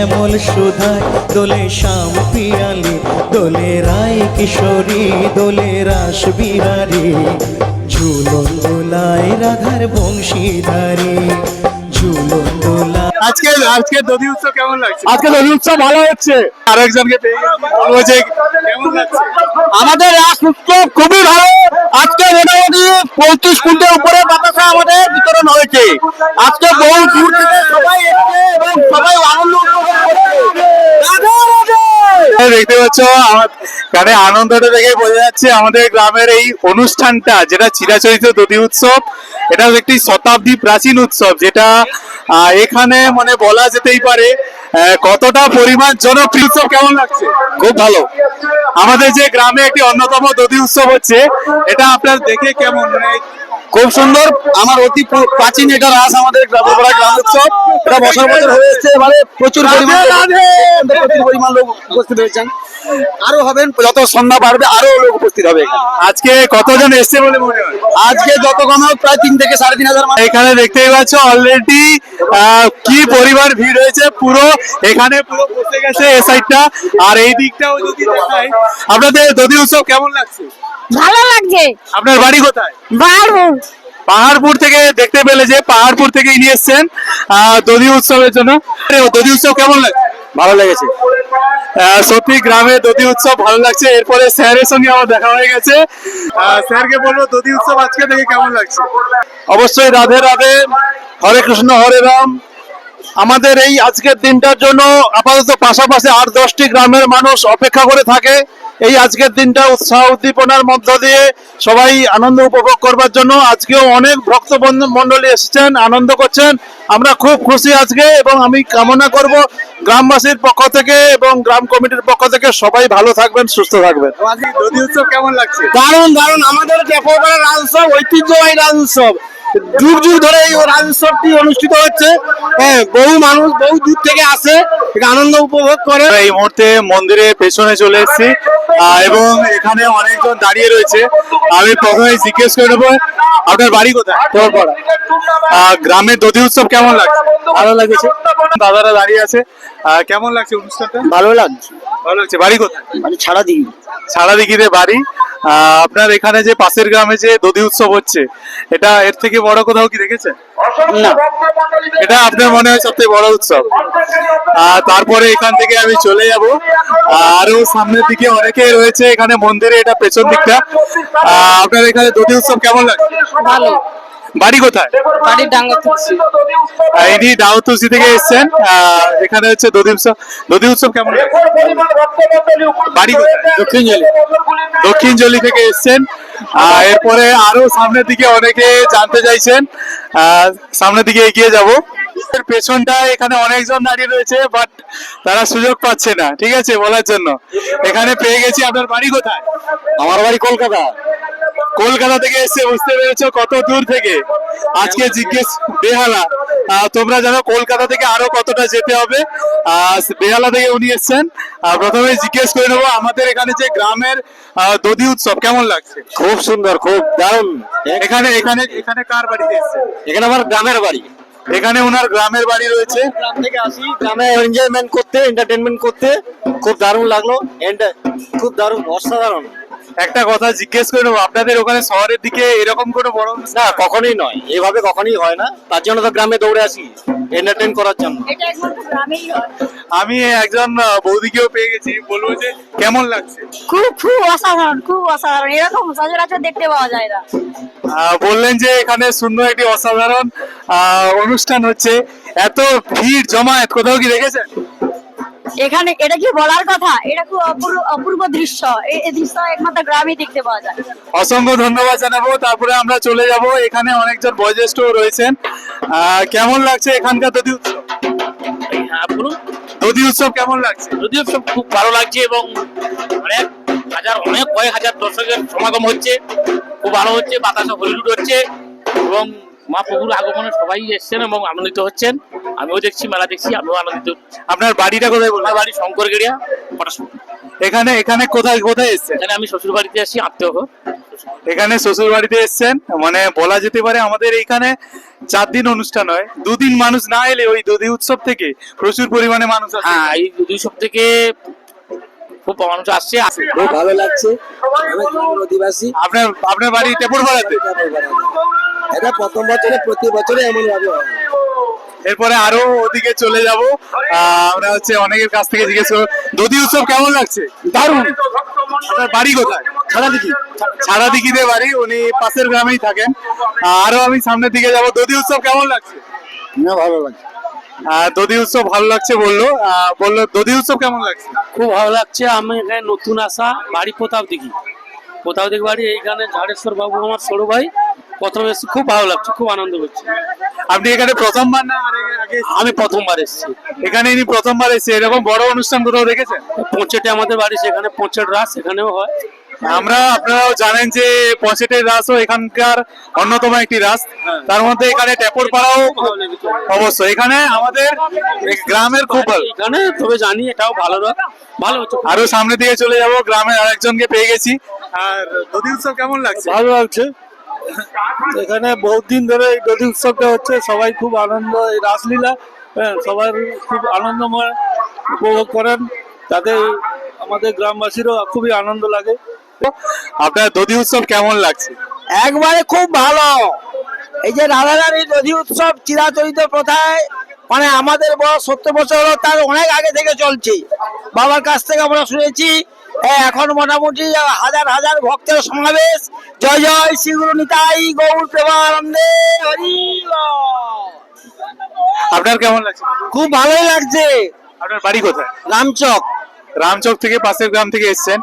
শ্যামল সুধায় দোলে শ্যাম পিয়ালি, দোলে রায় কিশোরী, দোলে রাস বিহারী, ঝুলন দোলায় রাধার বংশীধারী, ঝুলন দোলা। আজকে আজকে দধি উৎসব কেমন লাগছে? আজকে দধি উৎসব ভালো হচ্ছে। আরেকজনকে পেয়ে গেছি, বলবো যে কেমন লাগছে? আমাদের রাস উৎসব খুবই ভালো। আজকে মোটামুটি 35 কুইন্টাল উপরে বাতাসা আমাদের বিতরণ হয়েছে। আজকে বহু দূর থেকে সবাই এসেছে এবং সবাই আনন্দ উপভোগ করছে। রাধে রাধে। দেখতে পাচ্ছ এখানে আনন্দটা দেখে বোঝা যাচ্ছে আমাদের গ্রামের এই অনুষ্ঠানটা, যেটা চিরাচরিত দধি উৎসব, এটা একটি শতাব্দী প্রাচীন উৎসব, যেটা এখানে মানে বলা যেতেই পারে কতটা পরিমাণ জনপ্রিয়। উৎসব কেমন লাগছে? খুব ভালো। আমাদের যে গ্রামে একটি অন্যতম দধি উৎসব হচ্ছে, এটা আপনার দেখে কেমন? মানে খুব সুন্দর। আমার অতি প্রাচীন এটা রাস, আমাদের গ্রামপাড়া গ্রাম উৎসব। এটা বছর বছর হয়ে এসছে, এবারে প্রচুর পরিমাণ লোক উপস্থিত হয়েছেন। আরো হবেন, যত সন্ধ্যা বাড়বে আরো লোক উপস্থিত হবে এখানে। আজকে কতজন এসছে বলে মনে হয়? আজকে যত কম হোক প্রায় 3 থেকে 3,500 মানুষ। এখানে দেখতেই পাচ্ছ অলরেডি কি পরিমাণ ভিড় হয়েছে। পুরো এখানে পুরো বসে গেছে এই সাইডটা, আর এই দিকটাও যদি দেখাই। আপনাদের দধি উৎসব কেমন লাগছে? ভালো লাগছে। আপনার বাড়ি কোথায়? বারবার পাহাড়পুর থেকে দেখতে পেলে যে পাহাড়পুর থেকে নিয়ে এসছেন দধি উৎসবের জন্য। দধি উৎসব কেমন লাগছে? ভালো লেগেছে। সত্যি গ্রামে দধি উৎসব ভালো লাগছে। এরপরে স্যারের সঙ্গে আমার দেখা হয়ে গেছে। স্যারকে বলবো দধি উৎসব আজকে থেকে কেমন লাগছে? অবশ্যই রাধে রাধে, হরে কৃষ্ণ হরে রাম। আমাদের এই আজকের দিনটার জন্য আপাতত পাশাপাশি 8-10টি গ্রামের মানুষ অপেক্ষা করে থাকে। এই আজকের দিনটা উৎসাহ উদ্দীপনার মধ্য দিয়ে সবাই আনন্দ উপভোগ করবার জন্য আজকেও অনেক ভক্ত মন্ডলী এসেছেন, আনন্দ করছেন। আমরা খুব খুশি আজকে, এবং আমি কামনা করব গ্রামবাসীর পক্ষ থেকে এবং গ্রাম কমিটির পক্ষ থেকে সবাই ভালো থাকবেন, সুস্থ থাকবেন। দধি উৎসব কেমন লাগছে? দারুণ দারুণ। আমাদের টেপোপাড়া রাজ উৎসব ঐতিহ্যবাহী রাজ উৎসব, যুগ যুগ ধরে এই রাজ উৎসবটি অনুষ্ঠিত হচ্ছে। হ্যাঁ, বহু মানুষ বহু দূর থেকে আসে, আনন্দ উপভোগ করে। এই মুহূর্তে মন্দিরের পেছনে চলে এসেছি এবং এখানে অনেকজন দাঁড়িয়ে রয়েছে। আমি প্রথমে জিজ্ঞেস করে নেবো, আপনার বাড়ি কোথায়? টেপোপাড়া। গ্রামের দধি উৎসব কেমন লাগছে? ভালো লাগছে। দাদারা দাঁড়িয়ে আছে। কেমন লাগছে অনুষ্ঠানটা? ভালো লাগছে। ভালো লাগছে। বাড়ি কোথায়? মানে ছাড়া দিই। ছাড়াদিঘিতে বাড়ি। আপনার এখানে যে পাশের গ্রামে যে দধি উৎসব হচ্ছে, এটা এর থেকে বড় কোথাও কি দেখেছেন? না। এটা আপনার মনে হয় সবথেকে বড় উৎসব। তারপরে এখান থেকে আমি চলে যাব আরো সামনের দিকে, অনেকে রয়েছে এখানে মন্দিরে, এটা পেছন দিকটা। আপনার এখানে দধি উৎসব কেমন লাগছে? ভালো। বাড়ি কোথায়? বাড়ির ডাঙ্গা তুলছি। ইনি দাউতুসি থেকে এসেছেন। এখানে হচ্ছে দধি উৎসব। দধি উৎসব কেমন লাগছে? বাড়ি কোথায়? দক্ষিণ জলি থেকে এসেছেন। এরপরে আরো সামনের দিকে অনেকে জানতে চাইছেন। সামনের দিকে এগিয়ে যাব। পেছনটা এখানে অনেকজন দাঁড়িয়ে রয়েছে, বাট তারা সুযোগ পাচ্ছে না, ঠিক আছে, বলার জন্য। এখানে পেয়ে গেছি। আপনার বাড়ি কোথায়? আমার বাড়ি কলকাতা। কলকাতা থেকে এসে, বুঝতে পেরেছো কত দূর থেকে। আজকে জিজ্ঞেস বেহালা। তোমরা জানো কলকাতা থেকে আরো কতটা যেতে হবে। বেহালা থেকে উনি এসছেন। প্রথমে জিজ্ঞেস করে নেবো, আমাদের এখানে যে গ্রামের দধি উৎসব কেমন লাগছে? খুব সুন্দর, খুব দারুণ। এখানে এখানে এখানে কার বাড়িতে এসছে? এখানে আমার গ্রামের বাড়ি। এখানে ওনার গ্রামের বাড়ি রয়েছে। গ্রাম থেকে আসি গ্রামে এনজয়মেন্ট করতে, এন্টারটেনমেন্ট করতে। খুব দারুণ লাগলো, খুব দারুণ, অসাধারণ। একটা কথা জিজ্ঞেস করে নেবো, আপনাদের ওখানে শহরের দিকে এরকম কোনো বড় না, কখনোই নয়, এইভাবে কখনোই হয় না। তার জন্য তো গ্রামে দৌড়ে আসি এন্টারটেইন করার জন্য। এটা একমাত্র গ্রামেই হয়। আমি একজন বৌদিকেও পেয়ে গেছি, বলবো যে কেমন লাগছে? খুব খুব অসাধারণ, খুব অসাধারণ। এরকম সচরাচর দেখতে পাওয়া যায় না। বললেন যে এখানে সুন্দর একটি অসাধারণ অনুষ্ঠান হচ্ছে। এত ভিড় জমায়েত কোথাও কি দেখেছেন? এখানে এটা কি বলার কথা? এটা খুব অপূর্ব দৃশ্য। এই দৃশ্য একমাত্র গ্রামেই দেখতে পাওয়া যায়। অসংখ্য ধন্যবাদ জানাবো। তারপরে আমরা চলে যাব, এখানে অনেকজন বয়োজ্যেষ্ঠ রয়েছেন। কেমন লাগছে এখানকার দধি উৎসব? হ্যাঁ বলুন। দধি উৎসব কেমন লাগছে? দধি উৎসব খুব ভালো লাগছে এবং কয়েক হাজার দর্শকের সমাগম হচ্ছে। খুব ভালো হচ্ছে, বাতাসে হরিলুট হচ্ছে এবং মা প্রভুর আগমনে সবাই এসছেন এবং আনন্দিত হচ্ছেন। আমিও দেখছি, মেলা দেখছি, আমিও আনন্দিত। আপনার বাড়িটা কোথায় বলুন? আমার বাড়ি শঙ্করগেড়িয়া, পটাশপুর। এখানে এখানে কোথায় কোথায় এসছে? এখানে আমি শ্বশুর বাড়িতে আসি, আত্মীয় এখানে শ্বশুর বাড়িতে এসছেন, মানে বলা যেতে পারে আমাদের এইখানে 4 দিন অনুষ্ঠান হয়, 2 দিন মানুষ না এলে ওই দধি উৎসব থেকে প্রচুর পরিমাণে মানুষ আসে। হ্যাঁ, এই 2 সপ্তাহ থেকে খুব মানুষ আসছে। খুব ভালো লাগছে। আমি অধিবাসী, আপনার আপনার বাড়ি টেপুরপাড়াতে? এটা প্রথম বছরে, প্রতি বছরে এমন ভাবে হয়। এরপরে আরো ওদিকে চলে যাব, আমরা হচ্ছে অনেকের কাছ থেকে জিজ্ঞেস করবো দধি উৎসব কেমন লাগছে। দারুণ। আপনার বাড়ি কোথায়? ছাড়াদিঘি। ছাড়াদিঘিতে বাড়ি, উনি পাশের গ্রামেই থাকেন। আরো আমি সামনের দিকে যাব। দধি উৎসব কেমন লাগছে? না, ভালো লাগছে। দধি উৎসব ভালো লাগছে বললো। বললো দধি উৎসব কেমন লাগছে? খুব ভালো লাগছে। আমি এখানে নতুন আসা, বাড়ি প্রতাপ দিঘি বাড়ি, এইখানে ঝাড়েশ্বর বাবু আমার ছোট ভাই। প্রথমে এসে খুব ভালো লাগছে, খুব আনন্দ হচ্ছে। আপনি এখানে প্রথমবার না আগে? আমি প্রথমবার এসেছি এখানে ইনি প্রথমবার এসে। এরকম বড় অনুষ্ঠান কোথাও দেখেছেন? পঞ্চেটে আমাদের বাড়ি, সেখানে পঞ্চেট রাস এখানেও হয়। আপনারাও জানেন যে পঞ্চায়েতের রাসও এখানকার অন্যতম একটি রাস। তার মধ্যে এখানে টেপরপাড়াও অবশ্য। এখানে আমাদের গ্রামের খুব ভালো। এখানে তবে জানি এটাও ভালো ভালো হচ্ছে। আরো সামনে দিকে চলে যাব, গ্রামের আরেকজনকে পেয়ে গেছি। আর দধি উৎসব কেমন লাগছে? ভালো লাগছে। এখানে বহুত দিন ধরে এই দধি উৎসবটা হচ্ছে, সবাই খুব আনন্দ, এই রাসলীলা সবাই খুব আনন্দময় উপভোগ করেন, তাতে আমাদের গ্রামবাসীরও খুবই আনন্দ লাগে। আপনার দধি উৎসব কেমন লাগছে? একবারে খুব ভালো। এই যে রাধারানী দধি উৎসব চিরাচরিত প্রথায়, মানে আমাদের বয়স 70 বছর হলো, তার অনেক আগে থেকে চলছে। বাবার কাছ থেকে আমরা শুনেছি। এখন মোটামুটি হাজার হাজার ভক্তের সমাবেশ। জয় জয় শ্রী গুরু নিতাই গৌর প্রেমানন্দে হরি বল। আপনার কেমন লাগছে? খুব ভালোই লাগছে। আপনার বাড়ি কোথায়? রামচক। রামচক থেকে, পাশের গ্রাম থেকে এসেছেন।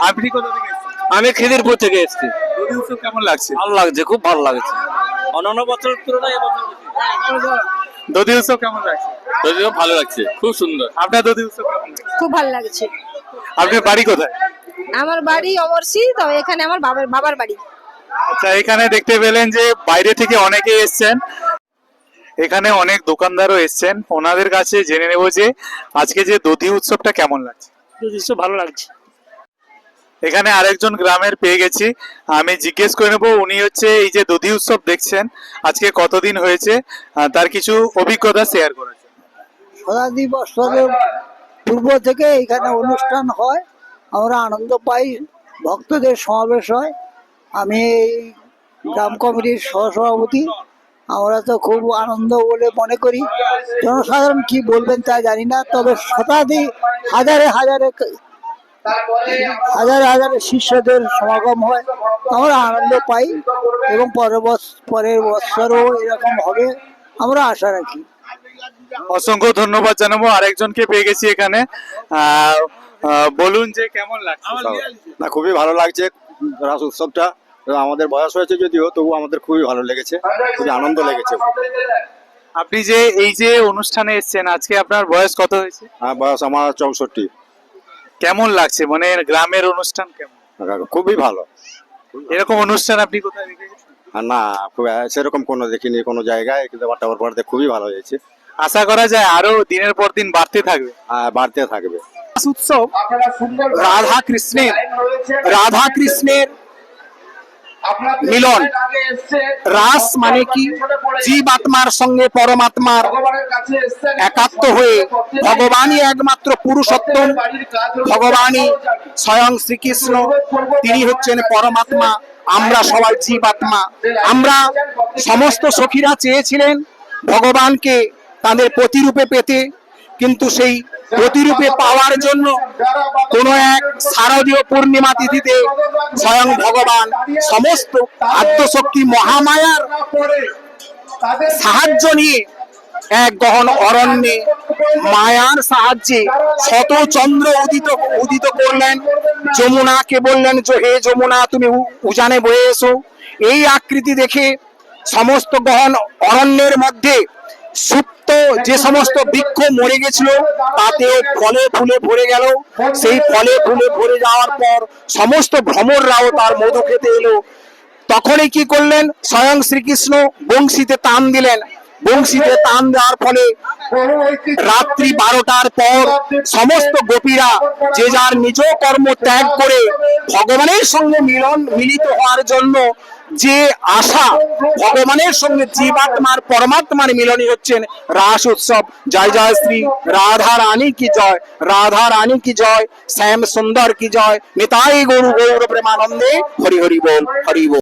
আপনি কোথা থেকে এসেছেন? আমি খিদিরপুর থেকে এসেছি। দধি উৎসব কেমন লাগছে? ভালো লাগছে, খুব ভালো লাগছে। অন্যান্য বছরের তুলনায় এবছর দধি উৎসব কেমন লাগছে? যদিও ভালো লাগছে, খুব সুন্দর। আপনার দধি উৎসব কেমন লাগছে? খুব ভালো লাগছে। আপনার বাড়ি কোথায়? আমার বাড়ি অমরসি, তবে এখানে আমার বাবার বাড়ি। আচ্ছা, এখানে দেখতে পেলেন যে বাইরে থেকে অনেকে এসেছেন। এখানে অনেক দোকানদারও এসেছেন, ওনাদের কাছে জেনে নেব যে আজকে যে দধি উৎসবটা কেমন লাগছে। ভালো লাগছে। এখানে আরেকজন গ্রামের পেয়ে গেছি, আমি জিজ্ঞেস করে নেবো। উনি হচ্ছে এই যে দধি উৎসব দেখছেন, আজকে কতদিন হয়েছে, তার কিছু অভিজ্ঞতা শেয়ার করেছেন। শতাব্দী বছরের পূর্ব থেকে এখানে অনুষ্ঠান হয়, আমরা আনন্দ পাই, ভক্তদের সমাবেশ হয়। আমি এই গ্রাম কমিটির সহসভাপতি। আমরা তো খুব আনন্দ বলে মনে করি। জনসাধারণ কি বলবেন তা জানি না, তবে শতাধিক হাজারে হাজারে হাজারে হাজারে শিষ্যদের সমাগম হয়, আমরা আনন্দ পাই এবং পরের বছরও এরকম হবে আমরা আশা রাখি। অসংখ্য ধন্যবাদ জানাবো। আরেকজনকে পেয়ে গেছি এখানে। বলুন যে কেমন লাগছে? না, খুবই ভালো লাগছে রাস উৎসবটা। আমাদের বয়স হয়েছে যদিও, তবু আমাদের খুবই ভালো লেগেছে, খুবই আনন্দ লেগেছে। আপনি যে এই যে অনুষ্ঠানে এসেছেন, আজকে আপনার বয়স কত হয়েছে? বয়স আমার 64। কেমন লাগছে, মানে গ্রামের অনুষ্ঠান কেমন? খুবই ভালো। এরকম অনুষ্ঠান আপনি কোথায় দেখেছেন? না, খুব সেরকম কোনো দেখিনি কোনো জায়গায়, কিন্তু বাড়তে খুবই ভালো হয়েছে। আশা করা যায় আরো দিনের পর দিন বাড়তে থাকবে। বাড়তে থাকবে। উৎসব রাধা কৃষ্ণের মিলন। রাস মানে কি? জীব আত্মার সঙ্গে পরমাত্মার একাত্ম হয়ে ভগবানই একমাত্র পুরুষোত্তম, ভগবানই স্বয়ং শ্রীকৃষ্ণ, তিনি হচ্ছেন পরমাত্মা, আমরা সবাই জীব আত্মা। আমরা সমস্ত সখীরা চেয়েছিলেন ভগবানকে তাদের প্রতিরূপে পেতে, কিন্তু সেই প্রতিরূপে পাওয়ার জন্য কোন এক শারদীয় পূর্ণিমা তিথিতে স্বয়ং ভগবান সমস্ত আদ্যশক্তি মহামায়ার সাহায্য নিয়ে এক গহন অরণ্যে মায়ার সাহায্যে শত চন্দ্র উদিত করলেন। যমুনাকে বললেন যে হে যমুনা, তুমি উজানে বয়ে এসো। এই আকৃতি দেখে সমস্ত গহন অরণ্যের মধ্যে সুপ্ত যে সমস্ত বৃক্ষ মরে গেছিল, তাতে ফলে ফুলে ভরে গেল। সেই ফলে ফুলে ভরে যাওয়ার পর সমস্ত ভ্রমররাও তার মধু খেতে এলো। তখনই কি করলেন? স্বয়ং শ্রীকৃষ্ণ বংশীতে টান দিলেন, বংশীতে টান দেওয়ার ফলে রাত্রি 12টার পর সমস্ত গোপীরা যে যার নিজ কর্ম ত্যাগ করে ভগবানের সঙ্গে মিলিত হওয়ার জন্য যে আশা, ভগবানের সঙ্গে জীবাত্মার পরমাত্মার মিলনই হচ্ছেন রাস উৎসব। জয় জয় শ্রী রাধা রানী কি জয়, রাধা রানী কি জয়, শ্যাম সুন্দর কি জয়, নিতাই গৌর গৌর প্রেমানন্দে হরি হরি বল, হরি বল।